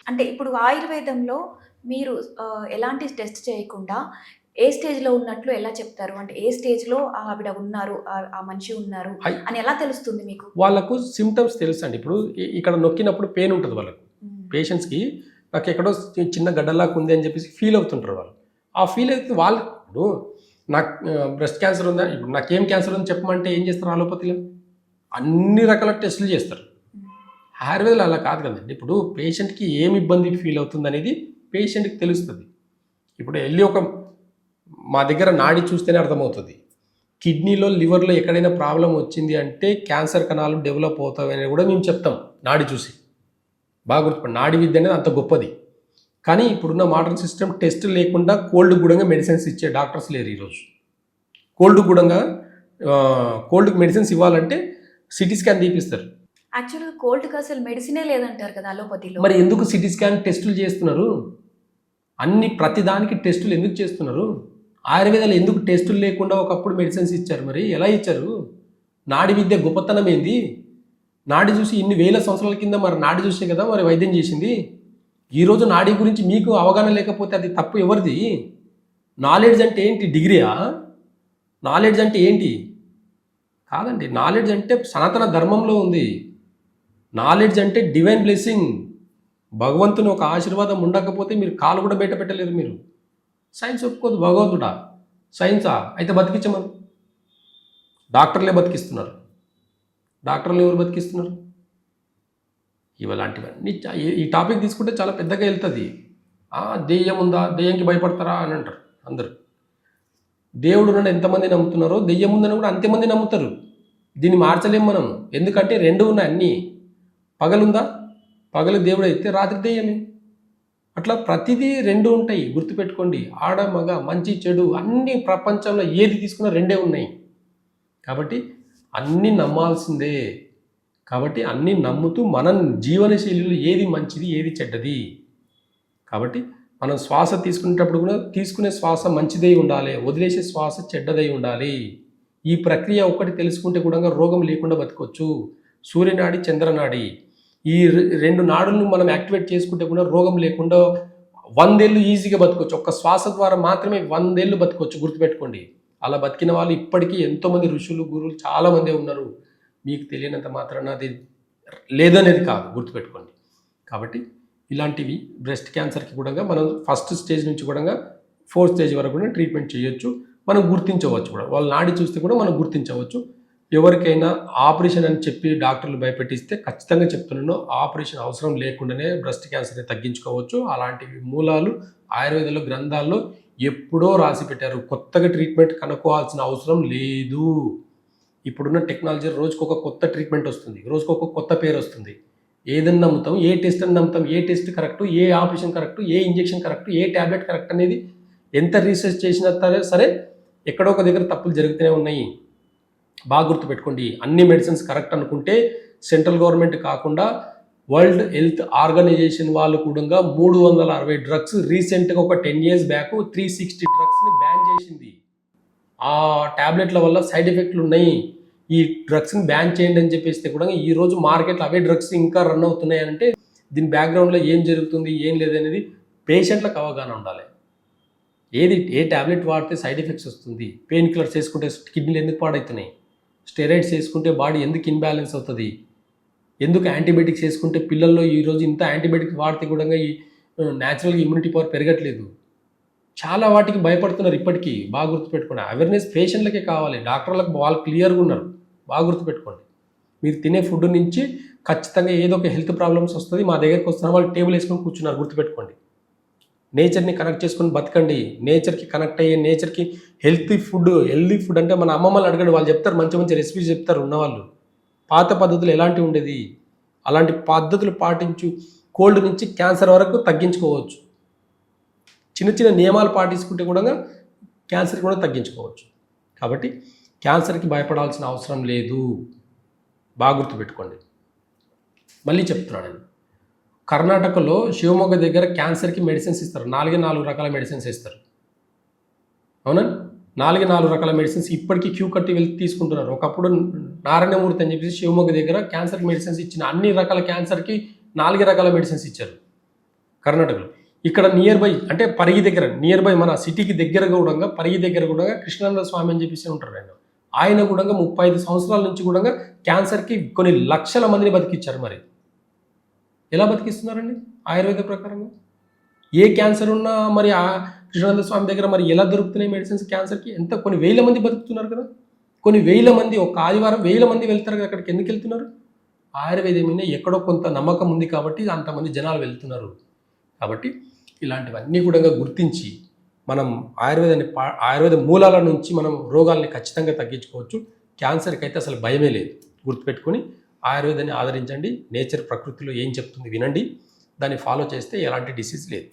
అంటే ఇప్పుడు ఆయుర్వేదంలో మీరు ఎలాంటి టెస్ట్ చేయకుండా ఏ స్టేజ్‌లో ఉన్నట్లు ఎలా చెప్తారు? అంటే ఏ స్టేజ్‌లో ఆవిడ ఉన్నారు, ఆ మనిషి ఉన్నారు అయి అని ఎలా తెలుస్తుంది మీకు? వాళ్ళకు సింప్టమ్స్ తెలుసండి. ఇప్పుడు ఇక్కడ నొక్కినప్పుడు పెయిన్ ఉంటది వాళ్ళకు. హ్మ్. పేషెంట్స్‌కి నాకెక్కడో చిన్న గడ్డలాగా ఉంది అని చెప్పేసి ఫీల్ అవుతుంటారు వాళ్ళు. ఆ ఫీల్ అయితే వాళ్ళు ఇప్పుడు నాకు బ్రెస్ట్ క్యాన్సర్ ఉందా? ఇప్పుడు నాకేం క్యాన్సర్ ఉందని చెప్పమంటే ఏం చేస్తారు అలోపతిలో? అన్ని రకాల టెస్టులు చేస్తారు. హ్మ్. ఆయుర్వేదాలో అలా కాదు కదండీ. ఇప్పుడు పేషెంట్‌కి ఏమి ఇబ్బంది ఫీల్ అవుతుందనేది పేషెంట్‌కి తెలుస్తది. ఇప్పుడు ఎళ్లి మా దగ్గర నాడి చూస్తేనే అర్థమవుతది. కిడ్నీలో, లివర్‌లో ఎక్కడైనా ప్రాబ్లమ్ వచ్చింది అంటే క్యాన్సర్ కణాలు డెవలప్ అవుతాయని కూడా మేము చెప్తాం నాడి చూసి. బాగా గుర్తుపండి. నాడి విద్య అనేది అంత గొప్పది. కానీ ఇప్పుడున్న మోడర్న్ సిస్టమ్ టెస్ట్ లేకుండా కోల్డ్ గూడంగా మెడిసిన్స్ ఇచ్చే డాక్టర్స్ లేరు ఈరోజు. కోల్డ్ గూడంగా కోల్డ్‌కి మెడిసిన్స్ ఇవ్వాలంటే సిటీ స్కాన్ తీపిస్తారు. యాక్చువల్‌గా కోల్డ్‌కి అసలు మెడిసినే లేదంటారు కదా అలోపతిలో. మరి ఎందుకు సిటీ స్కాన్ టెస్టులు చేస్తున్నారు? ప్రతి దానికి టెస్టులు ఎందుకు చేస్తున్నారు? ఆయుర్వేదాలు ఎందుకు టెస్టులు లేకుండా ఒకప్పుడు మెడిసిన్స్ ఇచ్చారు మరి? ఎలా ఇచ్చారు? నాడి విద్య గొప్పతనం ఏంది? నాడి చూసి ఇన్ని వేల సంవత్సరాల కింద మరి నాడి చూసే కదా మరి వైద్యం చేసింది. ఈరోజు నాడి గురించి మీకు అవగాహన లేకపోతే అది తప్పు ఎవరిది? నాలెడ్జ్ అంటే ఏంటి? డిగ్రీయా? నాలెడ్జ్ అంటే ఏంటి? కాదండి. నాలెడ్జ్ అంటే సనాతన ధర్మంలో ఉంది. నాలెడ్జ్ అంటే డివైన్ బ్లెస్సింగ్. భగవంతుని ఒక ఆశీర్వాదం ఉండకపోతే మీరు కాలు కూడా బయట పెట్టలేరు మీరు. సైన్స్ ఒప్పుకోదు. భగవంతుడా? సైన్సా? అయితే బతికించమను. డాక్టర్లే బతికిస్తున్నారు. డాక్టర్లు ఎవరు బతికిస్తున్నారు? ఇలాంటివన్నీ ఈ టాపిక్ తీసుకుంటే చాలా పెద్దగా వెళ్తుంది. దెయ్యం ఉందా? దెయ్యంకి భయపడతారా అని అంటారు అందరూ. దేవుడు నన్ను ఎంతమంది నమ్ముతున్నారో దెయ్యం ఉందని కూడా అంతమంది నమ్ముతారు. దీన్ని మార్చలేం మనం. ఎందుకంటే రెండు ఉన్నాయి అన్నీ. పగలుందా? పగలు దేవుడు అయితే రాత్రి దెయ్యమే. అట్లా ప్రతిదీ రెండు ఉంటాయి. గుర్తుపెట్టుకోండి. ఆడ మగ మంచి చెడు అన్ని ప్రపంచంలో ఏది తీసుకున్నా రెండే ఉన్నాయి. కాబట్టి అన్నీ నమ్మాల్సిందే. కాబట్టి అన్నీ నమ్ముతూ మన జీవనశైలిలో ఏది మంచిది ఏది చెడ్డది. కాబట్టి మనం శ్వాస తీసుకునేటప్పుడు కూడా తీసుకునే శ్వాస మంచిదై ఉండాలి, వదిలేసే శ్వాస చెడ్డదై ఉండాలి. ఈ ప్రక్రియ ఒకటి తెలుసుకుంటే కూడా రోగం లేకుండా బతకొచ్చు. సూర్యనాడి చంద్రనాడి ఈ రెండు నాడులను మనం యాక్టివేట్ చేసుకుంటే కూడా రోగం లేకుండా 100 ఏళ్ళు ఈజీగా బతకొచ్చు. ఒక్క శ్వాస ద్వారా మాత్రమే 100 ఏళ్ళు బతకొచ్చు. గుర్తుపెట్టుకోండి. అలా బతికిన వాళ్ళు ఇప్పటికీ ఎంతోమంది ఋషులు గురువులు చాలామందే ఉన్నారు. మీకు తెలియనంత మాత్రాన అది లేదనేది కాదు. గుర్తుపెట్టుకోండి. కాబట్టి ఇలాంటివి బ్రెస్ట్ క్యాన్సర్కి కూడా మనం ఫస్ట్ స్టేజ్ నుంచి కూడా 4th స్టేజ్ వరకు కూడా ట్రీట్మెంట్ చేయొచ్చు. మనం గుర్తించవచ్చు కూడా. వాళ్ళ నాడి చూస్తే కూడా మనం గుర్తించవచ్చు. ఎవరికైనా ఆపరేషన్ అని చెప్పి డాక్టర్లు భయపెట్టిస్తే ఖచ్చితంగా చెప్తున్నాను, ఆపరేషన్ అవసరం లేకుండానే బ్రెస్ట్ క్యాన్సర్ని తగ్గించుకోవచ్చు. అలాంటివి మూలాలు ఆయుర్వేదంలో గ్రంథాల్లో ఎప్పుడో రాసి పెట్టారు. కొత్తగా ట్రీట్మెంట్ కనుక్కోవాల్సిన అవసరం లేదు. ఇప్పుడున్న టెక్నాలజీ రోజుకొక కొత్త ట్రీట్మెంట్ వస్తుంది. రోజుకొక కొత్త పేరు వస్తుంది. ఏదని నమ్ముతాం, ఏ టెస్ట్ అని నమ్ముతాం, ఏ టెస్ట్ కరెక్టు, ఏ ఆపరేషన్ కరెక్టు, ఏ ఇంజెక్షన్ కరెక్టు, ఏ ట్యాబ్లెట్ కరెక్ట్ అనేది ఎంత రీసెర్చ్ చేసినా సరే ఎక్కడో ఒక దగ్గర తప్పులు జరుగుతూనే ఉన్నాయి. బాగా గుర్తుపెట్టుకోండి. అన్ని మెడిసిన్స్ కరెక్ట్ అనుకుంటే సెంట్రల్ గవర్నమెంట్ కాకుండా వరల్డ్ హెల్త్ ఆర్గనైజేషన్ వాళ్ళు కూడా 360 డ్రగ్స్ రీసెంట్గా ఒక 10 years బ్యాక్ 360 డ్రగ్స్ని బ్యాన్ చేసింది. ఆ ట్యాబ్లెట్ల వల్ల సైడ్ ఎఫెక్ట్లు ఉన్నాయి. ఈ డ్రగ్స్ని బ్యాన్ చేయండి అని చెప్పేస్తే కూడా ఈరోజు మార్కెట్లో అవే డ్రగ్స్ ఇంకా రన్ అవుతున్నాయి అంటే దీని బ్యాక్గ్రౌండ్లో ఏం జరుగుతుంది ఏం లేదనేది పేషెంట్లకు అవగాహన ఉండాలి. ఏ ట్యాబ్లెట్ వాడితే సైడ్ ఎఫెక్ట్స్ వస్తుంది, పెయిన్ కిల్లర్స్ వేసుకుంటే కిడ్నీలు ఎందుకు పాడవుతున్నాయి, స్టెరాయిడ్స్ వేసుకుంటే బాడీ ఎందుకు ఇన్బ్యాలెన్స్ అవుతుంది, ఎందుకు యాంటీబయాటిక్స్ వేసుకుంటే పిల్లల్లో ఈరోజు ఇంత యాంటీబయాటిక్స్ వాడితే కూడా ఈ న్యాచురల్గా ఇమ్యూనిటీ పవర్ పెరగట్లేదు. చాలా వాటికి భయపడుతున్నారు ఇప్పటికీ. బాగా గుర్తుపెట్టుకోండి. అవేర్నెస్ పేషెంట్లకే కావాలి. డాక్టర్లకు వాళ్ళు క్లియర్గా ఉన్నారు. బాగా గుర్తుపెట్టుకోండి. మీరు తినే ఫుడ్ నుంచి ఖచ్చితంగా ఏదో ఒక హెల్త్ ప్రాబ్లమ్స్ వస్తుంది. మా దగ్గరికి వస్తున్నారు, వాళ్ళు టేబుల్ వేసుకొని కూర్చున్నారు. గుర్తుపెట్టుకోండి. నేచర్ని కనెక్ట్ చేసుకొని బతకండి. నేచర్కి కనెక్ట్ అయ్యే నేచర్కి హెల్తీ ఫుడ్ అంటే మన అమ్మమ్మలు అడగండి, వాళ్ళు చెప్తారు. మంచి మంచి రెసిపీస్ చెప్తారు ఉన్నవాళ్ళు. పాత పద్ధతులు ఎలాంటివి ఉండేది, అలాంటి పద్ధతులు పాటించు కోల్డ్ నుంచి క్యాన్సర్ వరకు తగ్గించుకోవచ్చు. చిన్న చిన్న నియమాలు పాటించుకుంటే కూడా క్యాన్సర్ కూడా తగ్గించుకోవచ్చు. కాబట్టి క్యాన్సర్కి భయపడాల్సిన అవసరం లేదు. బాగా గుర్తుపెట్టుకోండి. మళ్ళీ చెప్తున్నాను, కర్ణాటకలో శివమొగ్గ దగ్గర క్యాన్సర్కి మెడిసిన్స్ ఇస్తారు. 4 రకాల మెడిసిన్స్ ఇస్తారు. అవునా? 4 రకాల మెడిసిన్స్ ఇప్పటికీ క్యూ కట్టి వెళ్ళి తీసుకుంటున్నారు. ఒకప్పుడు నారాయణమూర్తి అని చెప్పేసి శివమొగ్గ దగ్గర క్యాన్సర్కి మెడిసిన్స్ ఇచ్చిన అన్ని రకాల క్యాన్సర్కి 4 రకాల మెడిసిన్స్ ఇచ్చారు. కర్ణాటకలో. ఇక్కడ నియర్ బై అంటే పరిగి దగ్గర నియర్ బై మన సిటీకి దగ్గర కూడా పరిగి దగ్గర కూడా కృష్ణానంద స్వామి అని చెప్పేసి ఉంటారు ఆయన కూడా 35 సంవత్సరాల నుంచి కూడా క్యాన్సర్కి కొన్ని లక్షల మందిని బతికిచ్చారు. మరి ఎలా బతికిస్తున్నారండి ఆయుర్వేద ప్రకారంగా? ఏ క్యాన్సర్ ఉన్నా మరి ఆ కృష్ణానంద స్వామి దగ్గర మరి ఎలా దొరుకుతున్నాయి మెడిసిన్స్ క్యాన్సర్కి? కొన్ని వేల మంది బతుకుతున్నారు కదా, కొన్ని వేల మంది ఒక ఆదివారం 1000 మంది వెళ్తారు కదా అక్కడికి. ఎందుకు వెళ్తున్నారు? ఆయుర్వేదం మీద ఎక్కడో కొంత నమ్మకం ఉంది కాబట్టి అంతమంది జనాలు వెళ్తున్నారు. కాబట్టి ఇలాంటివన్నీ కూడా గుర్తించి మనం ఆయుర్వేద మూలాల నుంచి మనం రోగాల్ని ఖచ్చితంగా తగ్గించుకోవచ్చు. క్యాన్సర్కి అయితే అసలు భయమే లేదు. గుర్తుపెట్టుకొని ఆయుర్వేదాన్ని ఆదరించండి. నేచర్ ప్రకృతిలో ఏం చెప్తుంది వినండి, దాన్ని ఫాలో చేస్తే ఎలాంటి డిసీజ్ లేదు.